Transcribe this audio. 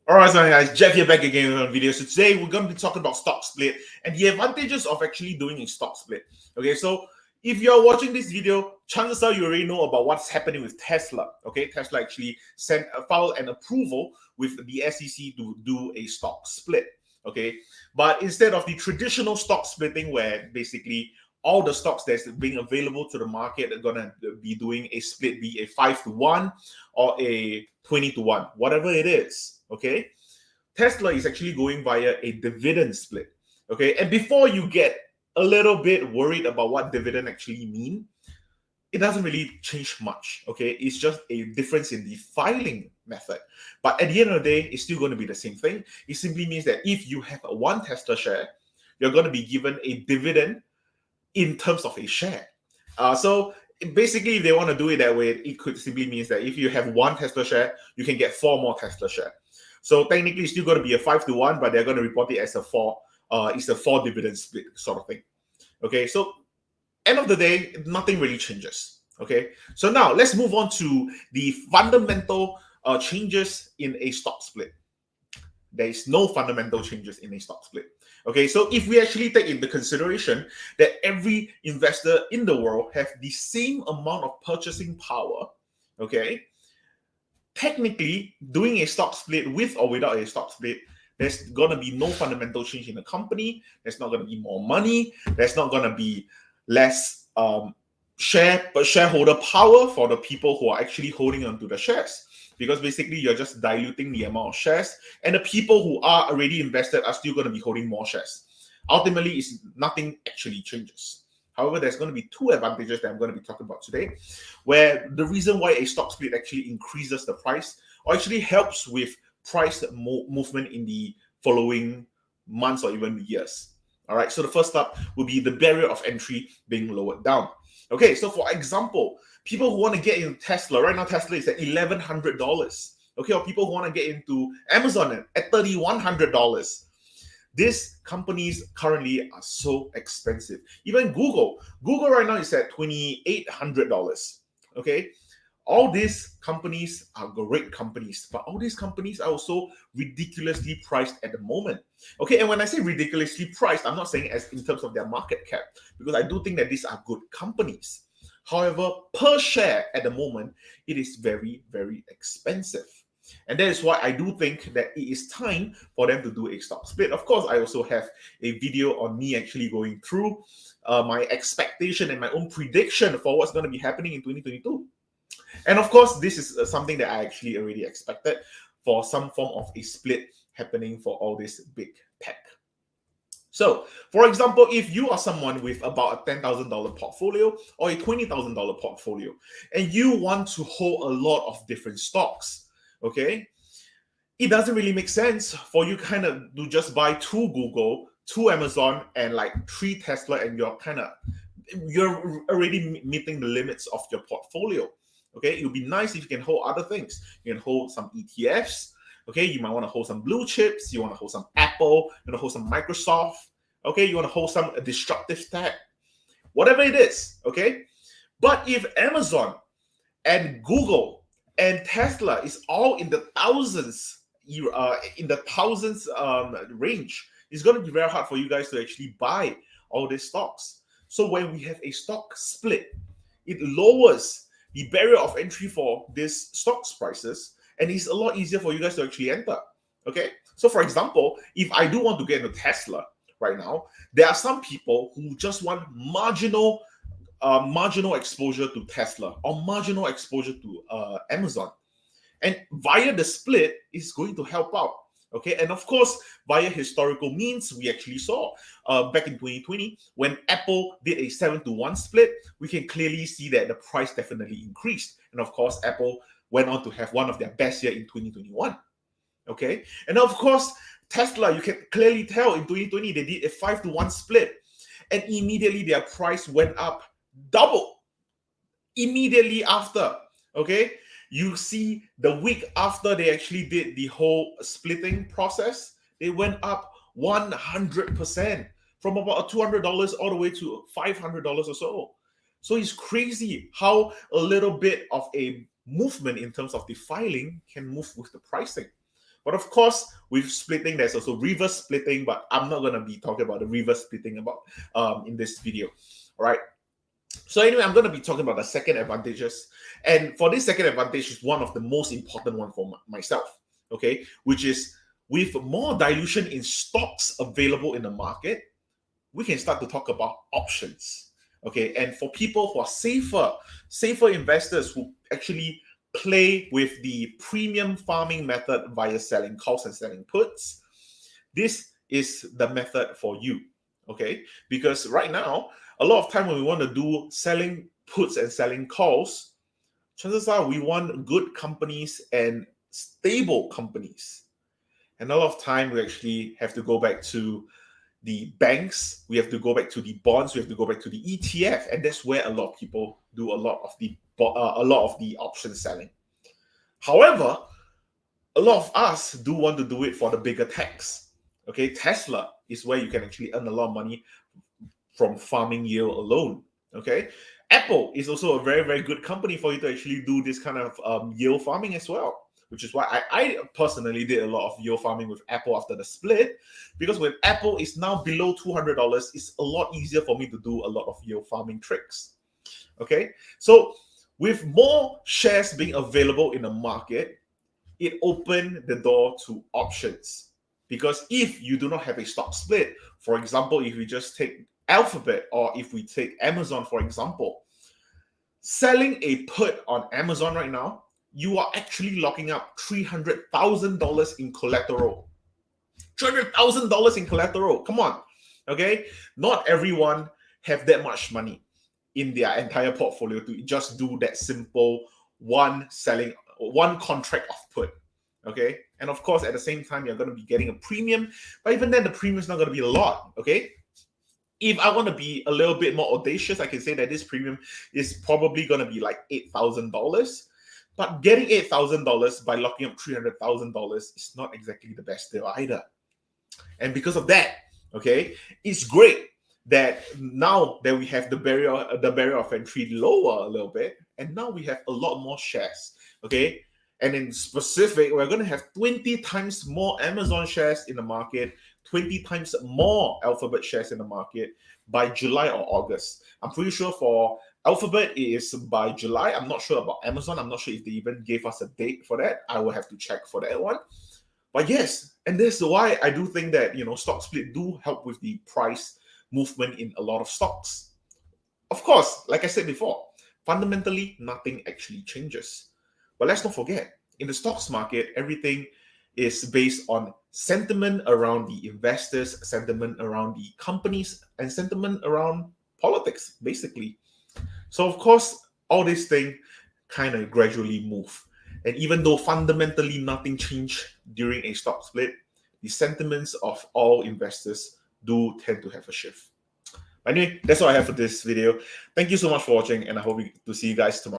Alright, so guys, Jeff here back again on video. So today we're going to be talking about stock split and the advantages of actually doing a stock split. Okay, so if you're watching this video, chances are you already know about what's happening with Tesla. Okay, Tesla actually filed an approval with the SEC to do a stock split. Okay, but instead of the traditional stock splitting where basically all the stocks that's being available to the market are gonna be doing a split, be a 5-to-1 or a 20-to-1, whatever it is. Okay, Tesla is actually going via a dividend split. Okay, and before you get a little bit worried about what dividend actually mean, it doesn't really change much. Okay, it's just a difference in the filing method, but at the end of the day it's still going to be the same thing. It simply means that if you have a one Tesla share, you're going to be given a dividend in terms of a share. So basically, if they want to do it that way, it could simply means that if you have one Tesla share, you can get 4 more Tesla share. So technically, it's still going to be a 5-to-1, but they're going to report it as a 4. It's a 4 dividend split sort of thing. Okay, so end of the day, nothing really changes. Okay, so now let's move on to the fundamental changes in a stock split. There is no fundamental changes in a stock split. Okay, so if we actually take into consideration that every investor in the world have the same amount of purchasing power, okay, technically doing a stock split with or without a stock split, there's going to be no fundamental change in the company. There's not going to be more money. There's not going to be less shareholder power for the people who are actually holding onto the shares, because basically you're just diluting the amount of shares, and the people who are already invested are still going to be holding more shares. Ultimately, nothing actually changes. However, there's going to be 2 advantages that I'm going to be talking about today, where the reason why a stock split actually increases the price or actually helps with price movement in the following months or even years. All right, so the first up will be the barrier of entry being lowered down. Okay, so for example, people who want to get into Tesla, right now Tesla is at $1,100. Okay, or people who want to get into Amazon at $3,100. These companies currently are so expensive. Even Google right now is at $2,800. Okay, all these companies are great companies, but all these companies are also ridiculously priced at the moment. Okay, and when I say ridiculously priced, I'm not saying as in terms of their market cap, because I do think that these are good companies. However, per share at the moment, it is very, very expensive. And that is why I do think that it is time for them to do a stock split. Of course, I also have a video on me actually going through my expectation and my own prediction for what's going to be happening in 2022. And of course, this is something that I actually already expected, for some form of a split happening for all this big tech. So, for example, if you are someone with about a $10,000 portfolio or a $20,000 portfolio, and you want to hold a lot of different stocks, okay, it doesn't really make sense for you kind of to just buy 2 Google, 2 Amazon, and like 3 Tesla, and you're already meeting the limits of your portfolio. Okay, it would be nice if you can hold other things. You can hold some ETFs. Okay, you might want to hold some blue chips. You want to hold some Apple. You want to hold some Microsoft. Okay, you want to hold some disruptive tech. Whatever it is. Okay, but if Amazon and Google and Tesla is all in the thousands, range, it's going to be very hard for you guys to actually buy all these stocks. So when we have a stock split, it lowers the barrier of entry for these stocks prices, and it's a lot easier for you guys to actually enter. Okay, so for example, if I do want to get into Tesla right now, there are some people who just want marginal exposure to Tesla or marginal exposure to Amazon, and via the split is going to help out. Okay, and of course, via historical means, we actually saw back in 2020 when Apple did a 7-to-1 split, we can clearly see that the price definitely increased. And of course, Apple went on to have one of their best year in 2021. Okay, and of course, Tesla, you can clearly tell in 2020 they did a 5-to-1 split, and immediately their price went up double immediately after. Okay, you see the week after they actually did the whole splitting process, they went up 100% from about $200 all the way to $500 or so. So it's crazy how a little bit of a movement in terms of the filing can move with the pricing. But of course, with splitting, there's also reverse splitting, but I'm not going to be talking about the reverse splitting in this video. All right. So anyway, I'm going to be talking about the second advantages. And for this second advantage is one of the most important one for myself, okay, which is with more dilution in stocks available in the market, we can start to talk about options, okay? And for people who are safer investors who actually play with the premium farming method via selling calls and selling puts, this is the method for you, okay? Because right now, a lot of time when we want to do selling puts and selling calls, chances are we want good companies and stable companies. And a lot of time we actually have to go back to the banks, we have to go back to the bonds, we have to go back to the ETF, and that's where a lot of people do a lot of the option selling. However, a lot of us do want to do it for the bigger techs. Okay, Tesla is where you can actually earn a lot of money from farming yield alone. Okay, Apple is also a very, very good company for you to actually do this kind of yield farming as well, which is why I personally did a lot of yield farming with Apple after the split, because when Apple is now below $200, it's a lot easier for me to do a lot of yield farming tricks. Okay, so with more shares being available in the market, it opened the door to options. Because if you do not have a stock split, for example, if we just take Alphabet or if we take Amazon, for example, selling a put on Amazon right now, you are actually locking up $300,000 in collateral. $300,000 in collateral. Come on. Okay. Not everyone have that much money in their entire portfolio to just do that simple one contract of put. Okay. And of course, at the same time, you're going to be getting a premium, but even then, the premium is not going to be a lot. Okay. If I want to be a little bit more audacious, I can say that this premium is probably going to be like $8,000. But getting $8,000 by locking up $300,000 is not exactly the best deal either. And because of that, okay, it's great that now that we have the barrier of entry lower a little bit, and now we have a lot more shares, okay? And in specific, we're going to have 20 times more Amazon shares in the market, 20 times more Alphabet shares in the market by July or August. I'm pretty sure for Alphabet it is by July. I'm not sure about Amazon. I'm not sure if they even gave us a date for that. I will have to check for that one. But yes, and this is why I do think that, stock split do help with the price movement in a lot of stocks. Of course, like I said before, fundamentally, nothing actually changes. But let's not forget, in the stocks market, everything is based on sentiment around the investors, sentiment around the companies, and sentiment around politics, basically. So, of course, all these things kind of gradually move. And even though fundamentally nothing changed during a stock split, the sentiments of all investors do tend to have a shift. Anyway, that's all I have for this video. Thank you so much for watching, and I hope to see you guys tomorrow.